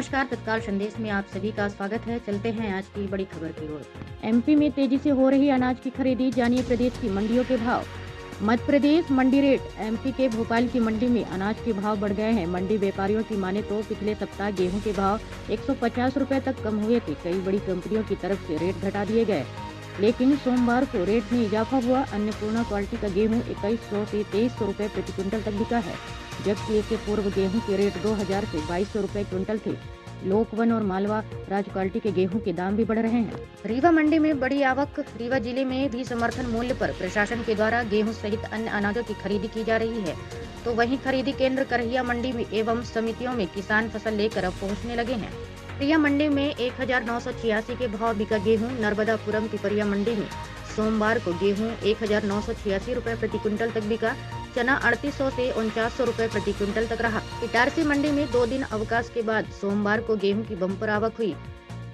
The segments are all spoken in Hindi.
नमस्कार, तत्काल संदेश में आप सभी का स्वागत है। चलते हैं आज की बड़ी खबर की ओर। एमपी में तेजी से हो रही अनाज की खरीदी, जानिए प्रदेश की मंडियों के भाव। मध्य प्रदेश मंडी रेट। एमपी के भोपाल की मंडी में अनाज के भाव बढ़ गए हैं। मंडी व्यापारियों की माने तो पिछले सप्ताह गेहूं के भाव 150 रुपए तक कम हुए थे। कई बड़ी कंपनियों की तरफ से रेट घटा दिए गए, लेकिन सोमवार को रेट में इजाफा हुआ। अन्नपूर्णा क्वालिटी का गेहूं 2100 से 2300 रुपए प्रति क्विंटल तक बिका है, जबकि इससे पूर्व गेहूं के रेट 2000 से 2200 रुपए क्विंटल थे। लोकवन और मालवा राज क्वालिटी के गेहूं के दाम भी बढ़ रहे हैं। रीवा मंडी में बड़ी आवक। रीवा जिले में भी समर्थन मूल्य पर प्रशासन के द्वारा गेहूं सहित अन्य अनाजों की खरीदी की जा रही है, तो वहीं खरीदी केंद्र करहिया मंडी में एवं समितियों में किसान फसल लेकर अब पहुँचने लगे हैं। पिपरिया मंडी में 1986 के भाव बिका गेहूं। नर्मदापुरम पिपरिया मंडी में सोमवार को गेहूं 1986 रुपए प्रति क्विंटल तक बिका। चना 3800 से 4900 रुपए प्रति क्विंटल तक रहा। इटारसी मंडी में 2 दिन अवकाश के बाद सोमवार को गेहूं की बम्पर आवक हुई।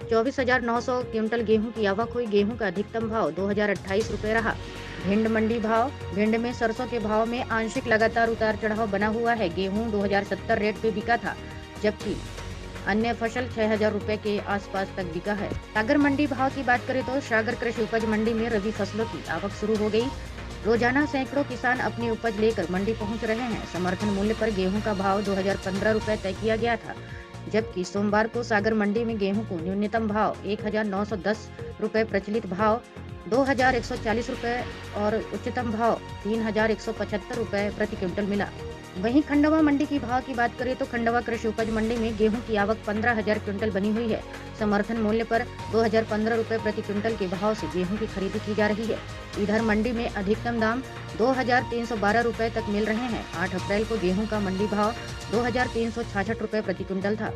24,900 क्विंटल गेहूं की आवक हुई। गेहूं का अधिकतम भाव 2028 रुपए रहा। भिंड मंडी भाव। भिंड में सरसों के भाव में आंशिक लगातार उतार चढ़ाव बना हुआ है। गेहूं 2070 रेट पे बिका था, जबकि अन्य फसल 6000 रुपए के आसपास तक बिका है। सागर मंडी भाव की बात करें तो सागर कृषि उपज मंडी में रबी फसलों की आवक शुरू हो गई। रोजाना सैकड़ों किसान अपनी उपज लेकर मंडी पहुंच रहे हैं। समर्थन मूल्य पर गेहूं का भाव 2015 रुपए तय किया गया था, जबकि सोमवार को सागर मंडी में गेहूं को न्यूनतम भाव 1910 रुपए, प्रचलित भाव 2140 रुपए और उच्चतम भाव 3175 रुपए प्रति क्विंटल मिला। वहीं खंडवा मंडी की भाव की बात करें तो खंडवा कृषि उपज मंडी में गेहूं की आवक 15,000 क्विंटल बनी हुई है। समर्थन मूल्य पर 2015 रुपए प्रति क्विंटल के भाव से गेहूं की खरीदी की जा रही है। इधर मंडी में अधिकतम दाम 2312 रुपए तक मिल रहे हैं। 8 अप्रैल को गेहूं का मंडी भाव 2366 रुपए प्रति क्विंटल था।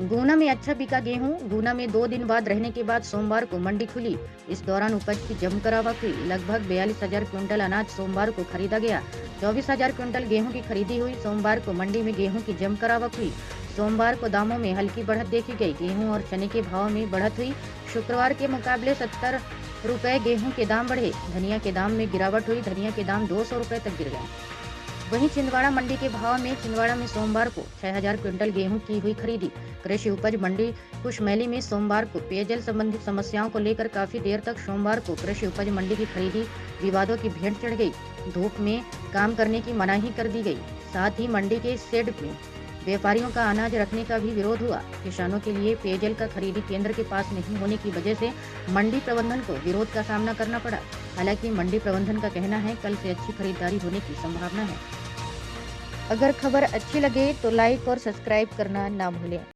गुना में अच्छा बिका गेहूं। गुना में 2 दिन बाद रहने के बाद सोमवार को मंडी खुली। इस दौरान उपज की जमकर आवक हुई। लगभग 42,000 क्विंटल अनाज सोमवार को खरीदा गया। 24,000 क्विंटल गेहूं की खरीदी हुई। सोमवार को मंडी में गेहूं की जमकर आवक हुई। सोमवार को दामों में हल्की बढ़त देखी गई। गेहूं और चने के भाव में बढ़त हुई। शुक्रवार के मुकाबले 70 रुपए गेहूं के दाम बढ़े। धनिया के दाम में गिरावट हुई। धनिया के दाम 200 रुपए तक गिर गए। वहीं छिंदवाड़ा मंडी के भाव में छिंदवाड़ा में सोमवार को 6000 क्विंटल गेहूं की हुई खरीदी। कृषि उपज मंडी कुशमैली में सोमवार को पेयजल संबंधित समस्याओं को लेकर काफी देर तक सोमवार को कृषि उपज मंडी की खरीदी विवादों की भेंट चढ़ गई। धूप में काम करने की मनाही कर दी गई। साथ ही मंडी के शेड में व्यापारियों का अनाज रखने का भी विरोध हुआ। किसानों के लिए पेयजल का खरीदी केंद्र के पास नहीं होने की वजह से मंडी प्रबंधन को विरोध का सामना करना पड़ा। हालांकि मंडी प्रबंधन का कहना है कल से अच्छी खरीदारी होने की संभावना है। अगर खबर अच्छी लगे तो लाइक और सब्सक्राइब करना ना भूलें।